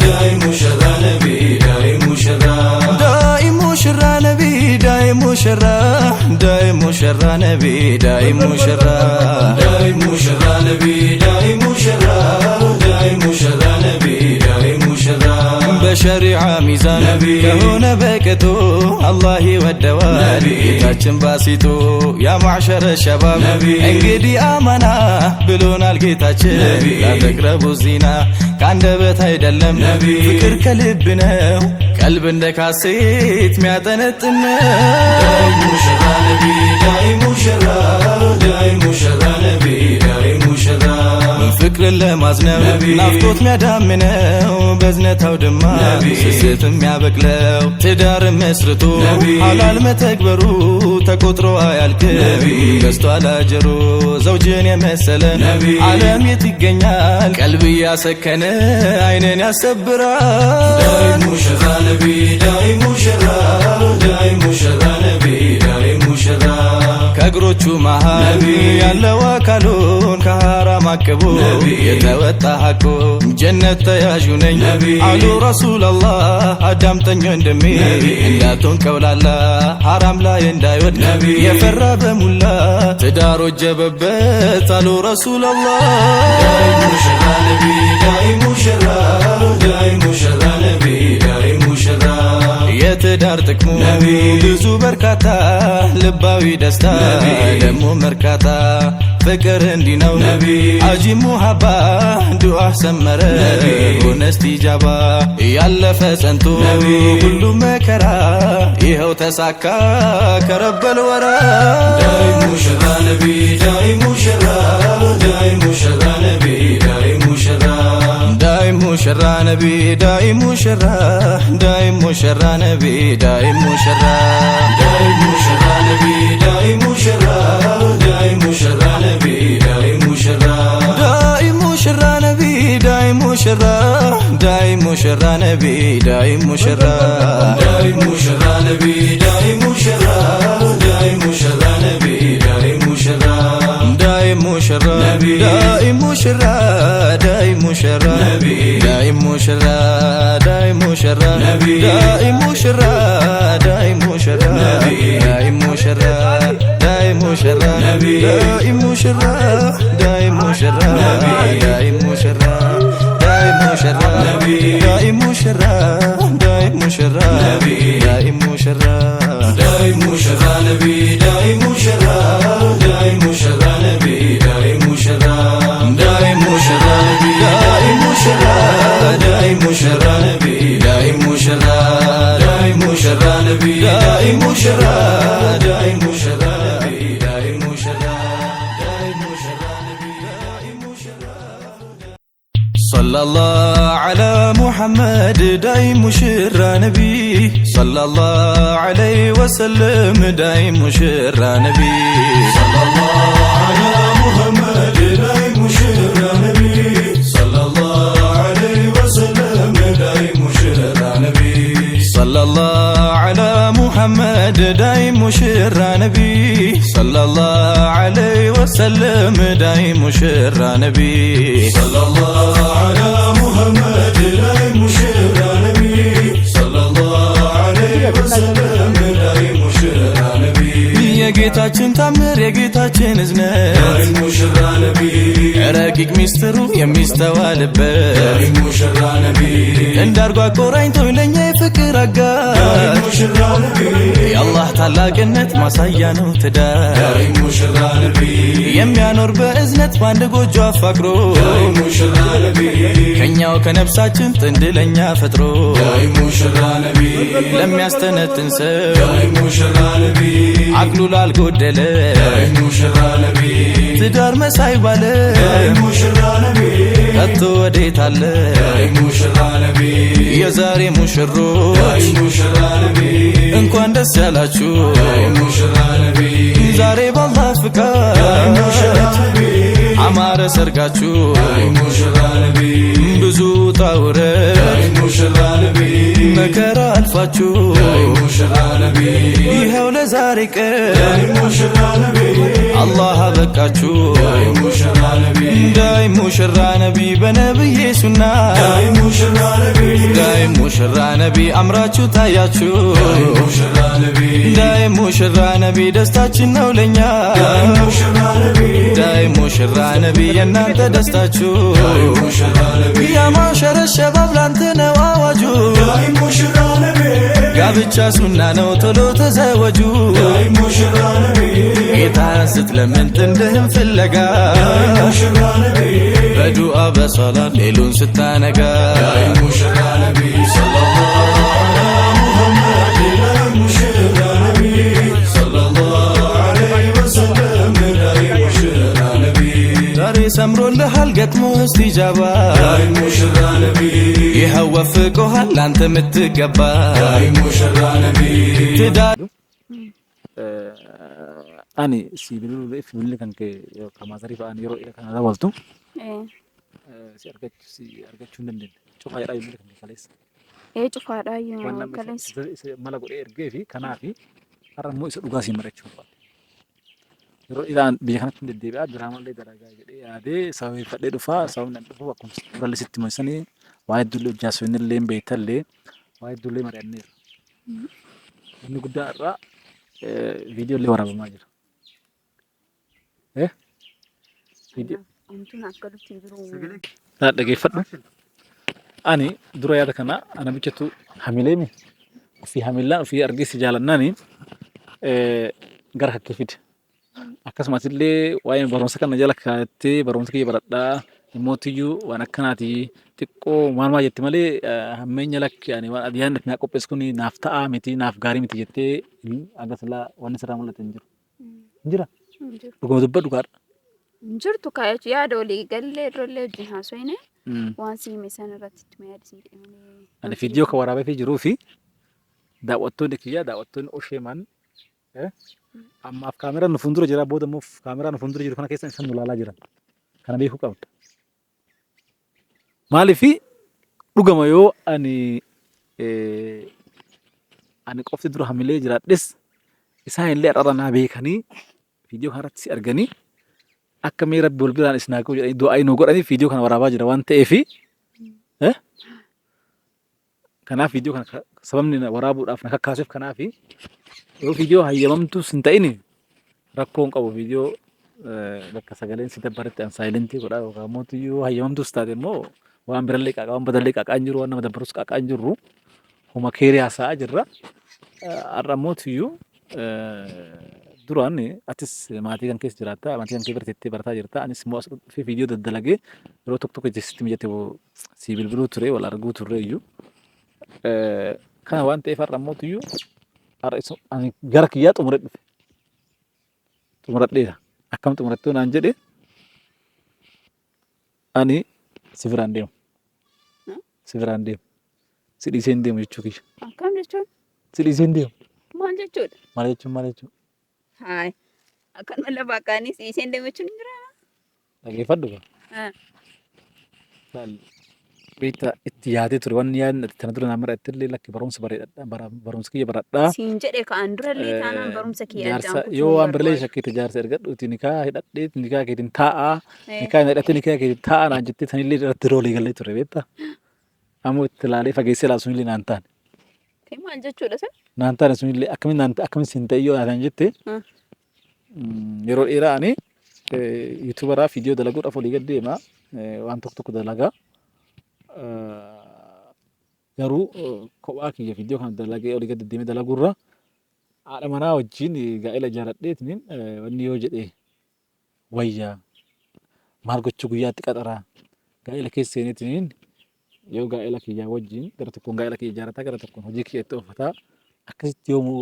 داي مشرع نبي داي مشرع ዳይ ሙሽራ ነቢ ዳይ ሙሽራ ዳይ ሙሽራ ነቢ ዳይ ሙሽራ داي مشرع نبي داي مشرع داي مشرع نبي داي مشرع በሸሪዓ ሚዛን ነቢ ከሆነ በቅጡ አላህ ይወደዋል ነቢ ጌታችን ባሲጡ ያ ማዕሸረ ሸባብ ነቢ እንግዲህ አማና ብሎናል ጌታችን ነቢ ላተቅረቡ ዚና ከአንደበት አይደለም ነቢ ፍቅር ከልብ ነው ቀልብ እንደ ካሴት ሚያጠነጥን داي مشرع نبي داي مشرع داي مشرع نبي داي مشرع ፍቅርን ለማዝነው ነቢ ናፍቆት ሚያዳምነው በዝነታው ድማ ነቢ ስስት ሚያበቅለው ትዳር መስርቶ ነቢ ሐላል መተግበሩ ተቆጥሮ አያልቅም ነቢ ገዝቷል አጀሩ ዘውጅን የመሰለ ነቢ ዓለም የት ይገኛል ቀልብ ያሰከነ አይንን ያሰብራል داي مشرع نبي داي مشرع داي مشرع نبي داي مشرع ከእግሮቹ መሃል ነቢ ያለው አካሉን ከሐራም አቅቦ ነቢ የተወጣ ሐቁ ጀነት ተያዡ ነኝ ነቢ አሉ ረሱላላህ አዳምጠኝ ወንድሜ ነቢ እንዳትሆን ቀውላላ ሐራም ላይ እንዳይወድቅ ነቢ የፈራ በሙላ ትዳር ወጀበበት አሉ ረሱላላህ داي مشرع نبي داي مشرع داي مشرع نبي داي مشرع የትዳር ጥቅሙ ነቢ ብዙ በርካታ ልባዊ ደስታ ነቢ ደሞ መርካታ ፍቅር እንዲህ ነው ነቢ አጂ ሙሐባ ዱዓ ሰመረ ነቢ ሆነ እስቲጃባ ያለፈ ጸንቶ ነቢ ሁሉም መከራ ይኸው ተሳካ ከረበል ወራ داي مشرع نبي داي مشرع داي مشرع نبي داي مشرع ዳይ ሙሽራ ነቢ ዳይ ሙሽራ ዳይ ሙሽራ ነቢ ዳይ ሙሽራ داي مشرع نبي داي مشرع داي مشرع نبي داي مشرع ዳይ ሙሽራ ነቢ ዳይ ሙሽራ ዳይ ሙሽራ ነቢ ዳይ ሙሽራ داي مشرع نبي داي مشرع داي مشرع نبي داي مشرع ዳይ ሙሽራ ነቢ ዳይ ሙሽራ ዳይ ሙሽራ ነቢ ዳይ ሙሽራ ዳይ ሙሽራ ነቢ ዳይ ሙሽራ ዳይ ሙሽራ ነቢ ዳይ ሙሽራ ዳይ ሙሽራ ነቢ ዳይ ሙሽራ ዳይ ሙሽራ ነቢ ዳይ ሙሽራ ዳይ ሙሽራ ነቢ ዳይ ሙሽራ ዳይ ሙሽራ ነቢ ዳይ ሙሽራ داي مشرع نبي داي مشرع داي مشرع نبي داي مشرع داي مشرع نبي داي مشرع داي مشرع نبي داي مشرع داي مشرع نبي داي مشرع داي مشرع نبي داي مشرع داي مشرع نبي داي مشرع صلى الله على محمد داي مشرع نبي صلى الله عليه وسلم داي مشرع نبي صلى الله على محمد داي مشرع نبي صلى الله وسلم داي مشرى نبي صلى الله على محمد داي مشرى نبي صلى الله عليه وسلم داي مشرى نبي يا جيتاችን ታምር የጌታችን እዝነት داي مشرى نبي ረቂቅ ሚስጥሩ የሚስተዋልበት داي مشرى نبي እንዳርጓ ቆራኝቶ ለኛ የፍቅር አጋር داي مشرى نبي የአላህ ታላቅነት ማሳያ ነው ትዳር داي مشرى نبي የሚያኖር በእዝነት ባንድ ጎጆ አፋቅሮ داي مشرى نبي ከኛው ከነፍሳችን ጥንድ ለኛ ፈጥሮ داي مشرى نبي ለሚያስተነትን ሰው داي مشرى نبي አቅሉ ላልጎደለ داي مشرى نبي ትዳር መሳይ ባለ داي مشرى نبي ከቶ ወዴት አለ داي مشرى نبي የዛሬ ሙሽሮች داي مشرى نبي እንኳን ደስ ያላችሁ داي مشرى نبي ዛሬ በአላህ داي ፍቃድ مشرى نبي አማረ ሰርጋችሁ داي مشرى نبي ብዙ ጣውረት داي مشرى نبي መከራ አልፋችሁ داي مشرى نبي ይኸው ለዛሬ ቀን داي مشرى نبي አላህ አበቃችሁ داي مشرى نبي ዳይ ሙሽራ ነቢ በነብዬ ሱና داي مشرى نبي ዳይ ሙሽራ ነቢ አምራችሁ ታያችሁ داي مشرى نبي ዳይ ሙሽራ ነቢ ደስታችን ነው ለኛ داي مشرى نبي ዳይ ሙሽራ ነቢ የናንተ ደስታችሁ داي مشرى نبي ያ ማሸረ ሸባብ ላንተ ነው አዋጁ داي مشرى نبي ጋብቻ ሱና ነው ቶሎ ተዘወጁ داي مشرى نبي ጌታን ስትለምን ጥንድህም ፍለጋ داي مشرى نبي በዱዓ በሰላት ሌሉን ስታነጋ داي مشرى نبي صلى الله على محمد داي مشرى نبي صلى الله عليه وسلم داي مشرى نبي ዛሬ ሰምሮልሃል ገጥሞ እስቲጃባ داي مشرى نبي ይኸው ወፍቆሃል ላንተ የምትገባ داي مشرى نبي ትዳር ani si bilbilu kan ke kamazari fa ani yero kan ada waltu si argachuu hin dandeenye cufaa jedhaa bilbila kan kaleessa cufaadhaa yoo kaleessa mala godhee ergee fi kanaa fi har'a immoo isa dhugaa siin marachuu yeroo ilaan biyya kanatti hin deddeebi'aa biraamallee dalagaa jedhee yaadee sababeeffadhee dhufaa sababni an dhufu akkuma durallee sitti mo'isanii waa hedduullee hojjaasonni illee hin beektallee waa hedduullee mari'anneera. Inni guddaa irraa viidiyoo illee waraabamaa jira. Wantoonni akka dhufti biroo Dhaggeeffadhu. Ani dura yaada kana ana bichatu hamileemi ofii hamilaa ofii argisi jaalannaani gara hakkee fide. Akkasumas illee waa'ee barumsa kana jala kaa'attee barumsa kiyya baradhaa dhimmoottiyyuu waan akkanaati xiqqoo maal jetti malee hammeenya lakki ani waan adiyaan naa qopheessu kun naaf ta'a miti naaf gaarii miti jettee agasilaa waan isirraa mul'ate hin jiru. Hin jira. Dhuguma dubbadhu gaadha. jirtu kaayyachu yaada walii gallee irrallee wajjin haasofne waan siime san irratti itti yaadisiin jedhamanii. Ani viidiyoo kan waraabee jiruu fi daawwattoonni kiyyaa daawwattoonni Osheeman ammaaf kaameraan nu fuuldura jira booda immoo kaameraan nu fuuldura jiru kana keessa isaan nu ilaalaa jiran kana beekuu qabda. Maaliif dhugama yoo ani qofti dura hamilee jiraadhes isaan illee har'a naa beekanii viidiyoo kanarratti arganii akka mee rabbi wal biraan isnaa qabu jedhanii du'aa inuu godhanii viidiyoo kana waraabaa jira waan ta'eef kanaaf viidiyoo kana sababni waraabuudhaaf na kakkaasuuf kanaaf yoo viidiyoo hayyamamtus hin ta'in rakkoon qabu viidiyoo bakka sagaleen si dabbaretti an saayilentii godhaa yookaan mootiyyuu hayyamamtus taate immoo waan birallee qaaqaa waan badallee qaaqaa hin jiru waan nama dabbarus qaaqaa hin jirru homa keerii haasa'aa jirra har'a mootiyyuu duraan atis maatii kan keessa jiraatta maatii kan kee bira barataa jirta anis immoo as dhufee viidiyoo daddalagee yeroo tokko tokko jeesisti mijate si bilbiluu ture wal arguu turre iyyuu kana waan ta'eef har'a mootiyyuu ani gara kiyyaa xumuree dhufe xumuradheera akkam xumurattuu naan jedhe ani si biraan deemu si dhiisee hin deemu jechuu kiyya. Akkam jechuun? Si dhiisee hin deemu. Maal jechuudha? Maal jechuun? Haay akkanuma lafa akkaanii si dhiisee hin deemu jechuun jira. Dhaggeeffadhu. beektaa itti yaadee ture wanni yaadni ati tana dura naa mara ittillee lakki barumsa bareedadha barumsa kiyya baradhaa. Siin jedhe ka'an durallee taanaan barumsa kiyya Jaarsa addaan yoo kutuu waan birallee barbaadu. shakkiite jaarsa ergadhuuti nikaa hidhadhee nikaa keetiin taa'aa nikaa hidhadhee nikaa keetiin taa'aa naan jettee sanillee irratti roolii gallee ture beektaa. Ammoo itti ilaalee fageessee ilaalu sunillee naan taane. Maal jechuudha sun? Naan taane sunillee akkamiin siin ta'e yoo naan jettee yeroo dheeraa ani yuutuubaraa viidiyoo dalaguudhaaf olii gad deemaa waan tokko dalagaa. Garuu kophaa kiyya viidiyoo kana dalagee olii gad deemee dalaguurra haadha manaa wajjin gaa'ela jaaladheetiin wanni yoo jedhee wayyaa maal gochuu guyyaatti qaxaraa gaa'ela keessa seeneetiin yoo gaa'ela kiyyaa wajjin gara tokkoon gaa'ela kiyya ijaarrataa gara tokkoon hojii kiyya itti ooffataa akkasitti yoomuu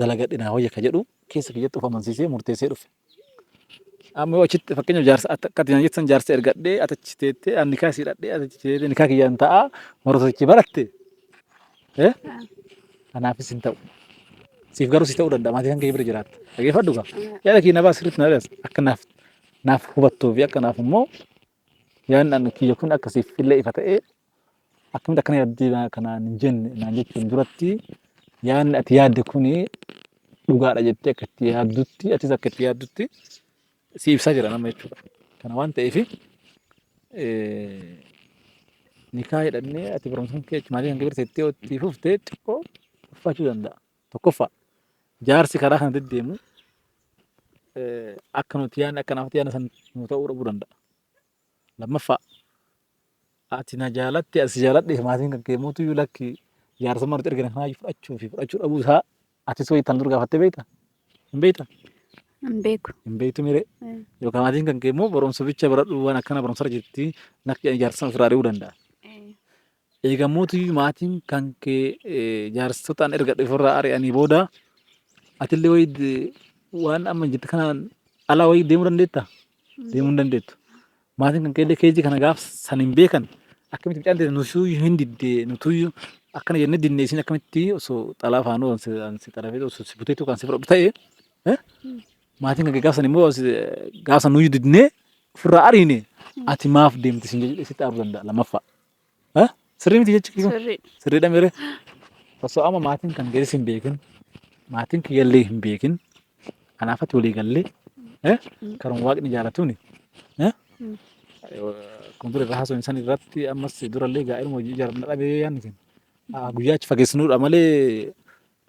dalagadhe naa wayya ka jedhu keessa kiyyatti of amansiisee murteessee dhufe. Amma yoo achitti fakkeenyaaf jaarsa akka ati jettan jaarsa ergadhee atachi teettee ani nikaa sii dhadhee atachi teettee nikaa kiyyaan ta'a morotochi baratte kanaafis hin ta'u. Siif garuu si ta'uu danda'a maatii kan kee bira jiraatta. Dhageeffadhu gaa. Yaada kiyya nabaa sirriitti na dhaas akka naaf hubattuu fi akka naaf immoo yaadni kiyya kun akkasiif illee ifa ta'ee akkamitti akkana yaaddee kanaan hin jenne naan jechuun duratti yaadni ati yaadde kuni dhugaadha jettee akka itti yaaddutti atis akka itti yaaddutti si ibsaa jira nama jechuudha. Kana waan ta'eef nikaa hidhannee ati barumsa kee maatii kan kee bira teettee itti fuftee xiqqoo uffachuu danda'a. Tokkoffaa jaarsi karaa kana deddeemu akka nuti yaadne akka naafatti yaadne san nu ta'uu dhabuu danda'a. Lammaffaa ati na jaalatte asi jaaladhe maatiin kan kee mootuyyuu lakki jaarsummaa nuti ergine kanaa fudhachuu fi fudhachuu dhabuu isaa atis wayii tan dur gaafattee beektaa? Hin beektaa? Hin beeku. Hin beektu mire yookaan maatiin kan kee immoo barumsa bicha baradhu waan akkana barumsa jirti nakki jaarsa ofirraa dhibuu danda'a. Eegamuutu maatiin kan kee jaarsotaan erga dhufuurraa ari'anii booda atillee wayii waan amma jette kanaan alaa wayii deemuu dandeettaa? Deemuu hin dandeettu. Maatiin kan keellee keejii kana gaaf san hin beekan akkamitti bichaan ta'e nutuu hin diddee nutuu akkana jennee dinnee isin akkamitti osoo xalaa faanuu si xalafee osoo si buteetu kan si fudhatu ta'e maatiin kan kee gaaf san immoo gaaf san nuyi dinnee ofirraa ariine ati maaf deemti sin jedhee si dhaabuu danda'a lammaffaa. Sirrii miti jechuudha. Sirriidha mire. Osoo amma maatiin kan keessa hin beekin maatiin kiyyallee hin beekin kanaafatti walii gallee karoon waaqni jaalatuuni. Kun dura irraa haasoo san irratti ammas durallee gaa'eluma hojii ijaarannaa dhabee yaadni kenna. Guyyaa achi fageessinuudha malee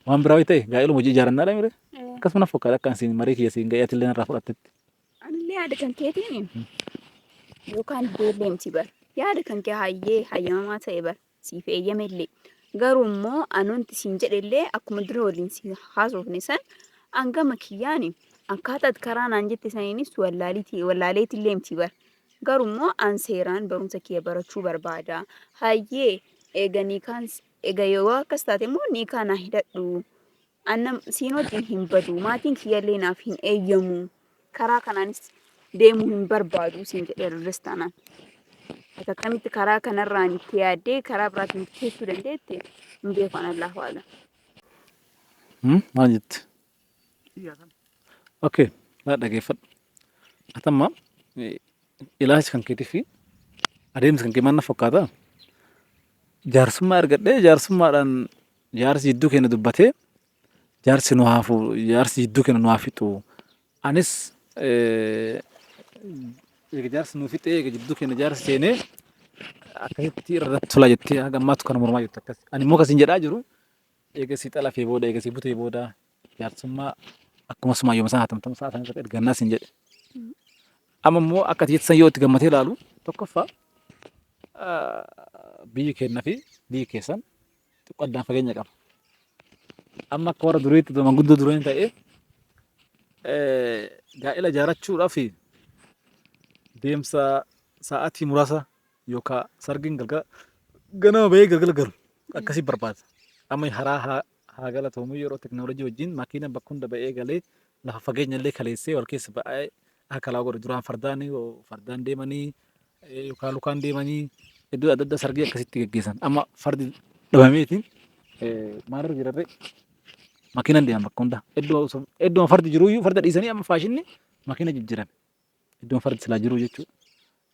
waan biraa ta'e gaa'eluma hojii ijaarannaa dha mire. Akkasuma fakkaata akka isin marii kiyya isin ga'ee atillee irraa fudhattetti. Anillee yaada kan keetiin yookaan beellee miti bar. Yaada kan kee hayyee hayyamamaa ta'e bar siif eeyyamellee garuu immoo anuunti siin jedhellee akkuma dura waliin si haasofne san hangama kiyyaani akkaataa karaa naan jette saniinis wallaaleetillee miti bar garuu immoo an seeraan barumsa kiyya barachuu barbaada hayyee eega yoo akkas taate immoo nikaa naa hidhadhu annam siin wajjin hin badu maatiin kiyyallee naaf hin eeyyamu karaa kanaanis deemuu hin barbaadu siin jedhe rirristaanaan. Akkamitti karaa kanarraan itti yaaddee karaa biraatiin itti teessuu dandeette hin beeku an Allah waala. Maal jette? Okay, dhageeffadhu. Atamma ilaalcha kan keetii fi adeemsa kan kee maal na fakkaata? Jaarsummaa ergadhee jaarsummaadhaan jaarsi jidduu keenya dubbatee jaarsi nu haafu jaarsi jidduu keenya nu haafixu anis eega jaarsi nu fixee eega jidduu keenya jaarsi seenee akkasitti irratti tola jettee gammaatu kana mormaa jettu akkas. Ani immoo kasiin jedhaa jiru eega si xalafee booda eega si butee booda jaarsummaa akkuma sumaa yooma sana hatamtamu sa'a sana irratti ergannaa siin jedhe. Amma immoo akka ati jettan yoo itti gammatee ilaalu tokkoffaa biyyi keenya fi biyyi keessan xiqqoo addaan fageenya qaba. Amma akka warra duriitti manguddoo dureen ta'ee gaa'ela ijaarrachuudhaaf deemsa sa'aatii muraasa yookaan sargiin ganama bahee galgala galu akkasii barbaada. Amma haa galatamu yeroo teknooloojii wajjin makiina bakka hunda ba'ee galee lafa fageenya illee kaleessee wal keessa ba'ee akkalaa godhe duraan fardaan deemanii yookaan lukaan deemanii iddoo adda addaa sargii akkasitti gaggeessan. Amma fardi dhabameetiin maalirra jirarree makiinaan deeman bakka hunda. Iddoon fardi jiruyyuu farda dhiisanii amma faashinni makiina jijjiirame. Iddoon fardi silaa jiru jechuudha.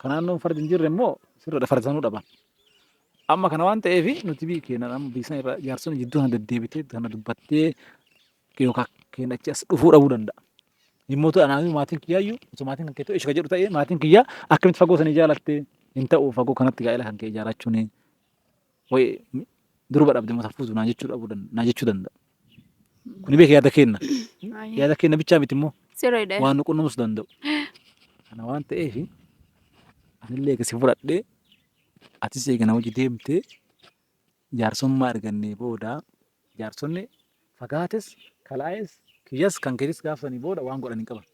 Kanaannoo fardi hin jirre immoo sirriidha fardi sanuu dhaban. amma kana waan ta'eef nuti biyyi keenya amma biisan irra jaarson jidduu kana deddeebitee kana dubbattee yookaan keenya achi as dhufuu dhabuu danda'a. Dhimmoota anaa fi maatiin kiyyaayyuu osoo maatiin kan keettoo ishee jedhu ta'ee maatiin kiyyaa akkamitti fagoo sanii jaalattee hin ta'u fagoo kanatti gaa'ela kan kee ijaarachuun wayii duruba dhabde mata fuutu naa jechuu danda'a. Kuni beeka yaada kenna. Yaada kenna bichaa miti immoo waan nu qunnamus danda'u. Kana waan ta'eef anillee akkasii fudhadhee atis eegana hojii deemtee jaarsummaa argannee booda jaarsonni fagaates kalaa'es kiyyas kan keetis gaafsanii booda waan godhan hin qaban.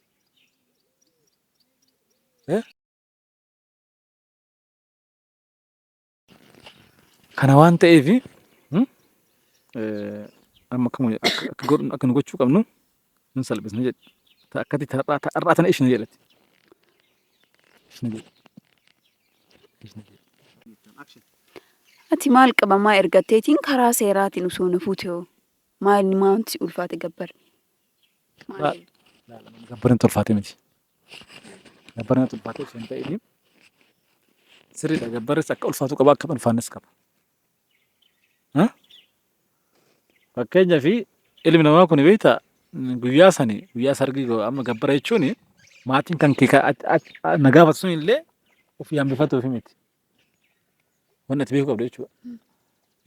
Kana waan ta'eef amma akka nu gochuu qabnu nun salphisna jedhe. Akkati har'aa tana ishna jedhati. Ati maal qabamaa ergatteetiin karaa seeraatiin osoo na fuute hoo maal maanti ulfaate gabbar? Gabbarin tolfaate miti. Gabbarin tolfaate isheen ta'eef sirriidha. Gabbarris akka ulfaatu qaba akka ulfaannes qaba. Fakkeenyaaf ilmi namaa kun beektaa guyyaa sargii amma gabbara jechuun maatiin kan kee na gaafatu sun illee of yaambifatuuf miti. Wanni ati beekuu qabdu jechuudha.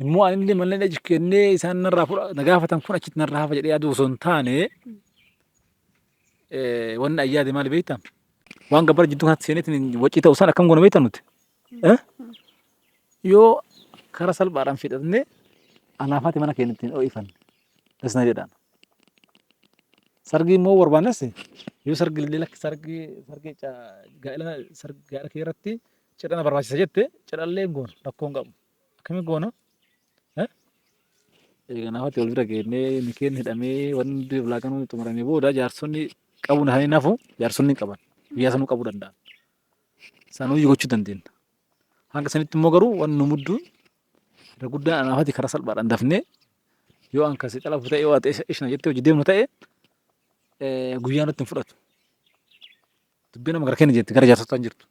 Immoo ani illee mallee achi kennee isaan narraa fudha na gaafatan kun achitti narraa hafa jedhee yaaduu osoo hin taane wanni ayyaade maali beektaa? Waan gabbara jidduu kanatti seeneetiin waccii ta'u isaan akkam goona beektaa nuti? Yoo karaa salphaadhaan fidhatnee anaafati mana keenyatti hin oo'ifanne dasna jedhaan. Sargii immoo barbaannes yoo sargii illee lakki sargii gaa'ela kee irratti cidhana barbaachisa jette cidhallee goona rakkoon qabu. Akkamiin goona? Kanaafatti wal bira geennee mikeen hidhamee wanti ulaagaan xumuramee booda jaarsonni qabuun isaanii nafu jaarsonni qaban biyya sanuu qabuu danda'an. Isaan hojii gochuu dandeenya. Hanga sanitti immoo garuu waan nu mudduun irra guddaan anaafati karaa salphaadhaan dafnee yoo an kasi xalafu ta'e yoo ati ishna jettee hojii deemnu ta'e guyyaa nutti hin fudhatu. Dubbii nama gara keenya jetti gara jaarsotaan jirtu.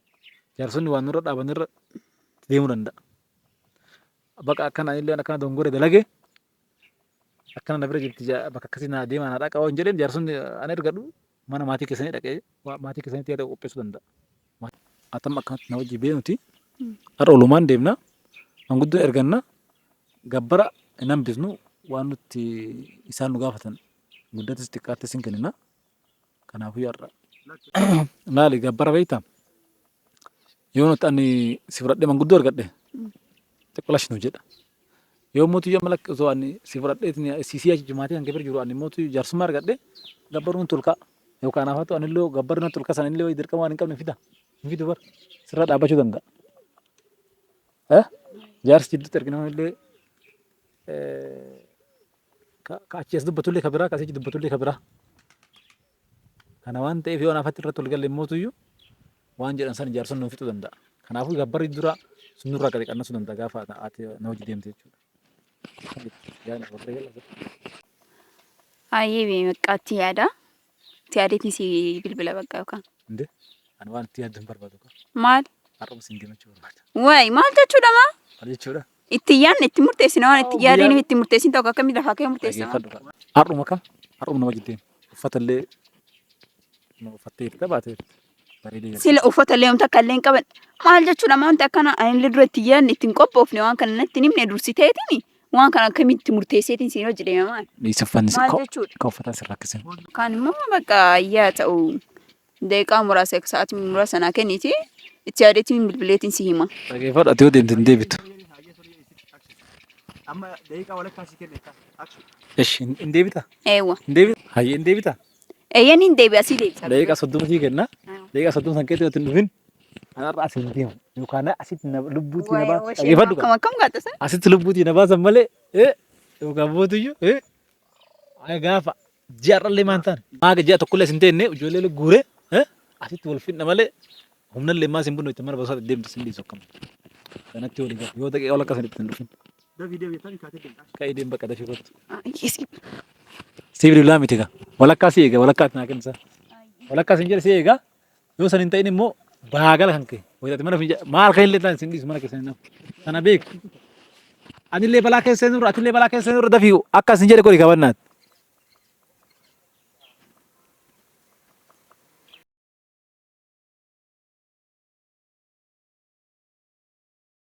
Jaarsonni waan nurra dhaaban irra deemuu danda'a. Bakka akkana illee akkana dongore dalage akkana na bira jirti bakka akkasii na deemaa na dhaqa waan jedheen jaarsonni ana ergadhu mana maatii keessanii dhaqee maatii keessanitti yaada qopheessuu danda'a. Atam akkanatti na hojii beenuti har'a oolumaan deemna manguddoo erganna gabbara hin hambisnu waan nuti isaan nu gaafatan guddatis xiqqaattis hin kennina. Kanaafuu har'a maali gabbara beektaa? Yoo nuti ani si fudhadhee manguddoo ergadhe xiqqolash nu jedha. Yoo mootii yoo malak osoo ani si fudhadhee si achi maatii kan kebir jiru ani mootii jaarsummaa ergadhe gabbaruun tulkaa yookaan anaafatu anillee gabbaruun tulkaa sana illee dirqama waan hin qabne fida hin fidu bar sirraa dhaabbachuu danda'a. Jaarsi jidduutti ergina illee achi as dubbatullee kabiraa akkasii achi dubbatullee kabiraa. Kana waan ta'eef yoo anaafatti irratti wal galle mootuyyuu waan jedhan san jaarsonni nuuf fixuu danda'a. Kanaafuu gabbarri dura sunurraa gadi qannasuu danda'a gaafa ati na hojii deemte jechuudha. Ayyee meeqaatti yaada? Itti yaadeetiin si bilbila bakka yookaan? Inde ani waan itti yaaddu hin barbaadu. Maal? Har'uma siin deemachuu barbaada. Wayi maal jechuudha maa? Maal jechuudha? Itti yaadne itti murteessina waan itti yaadeen itti murteessin ta'u akkamitti lafaa kee murteessina? Har'uma nama wajjin deemu uffatallee uffattee itti baatee sila uffata illee wanta akka illee hin qaban maal jechuudha wanta akkana ani illee dura itti yaadne ittiin qophoofne waan kana natti himne dursiteetiin waan kana akkamitti murteesseetiin siin hojii deema maal? Dhiisaffannis Maal jechuudha? ka uffataa sirraa akkasiin. Kaan immoo bakka ayyaa ta'u daqiiqaa muraasa sa'aatii muraasa naa kenniti itti yaadeetiin bilbileetiin si hima. Dhageeffadhu ati yoo deemte hin deebitu. Amma daqiiqaa walakkaa si kennita. Eshi hin deebita? Eewwa. Hin deebita? Hayyee hin deebita? Eeyyan hin deebi'a si deebisa. Daqiiqaa 30 sii kenna. Daqiiqaa 30 san keessatti yoo hin dhufin anarraa as hin deemu yookaan asitti lubbuutii na baasa. Dhageeffadhu Akkam akkam gaattasa? asitti lubbuutii na baasan malee yookaan bootuyyuu gaafa ji'arrallee maan taane maaga ji'a tokkollee as hin teenne ijoollee guuree asitti wal fidna malee humnallee maas hin bunnu itti mana baasaa deemtu sin dhiisu akkam kanatti walii gala yoo daqiiqaa wal akkasitti hin dhufin. Ka'ee deem bakka dafii kottu. Sibiilii miti egaa walakkaa si eega walakkaatti naa kennisaa. Walakkaa sin jedhe si eega yoo san hin ta'in immoo baagala kan ka'e wayitaati mana maal kan illee taane sin dhiisu mana keessanii naaf kana beek anillee balaa keessa hin jiru atillee balaa keessa hin jiru dafii akkas hin jedhe kori kabannat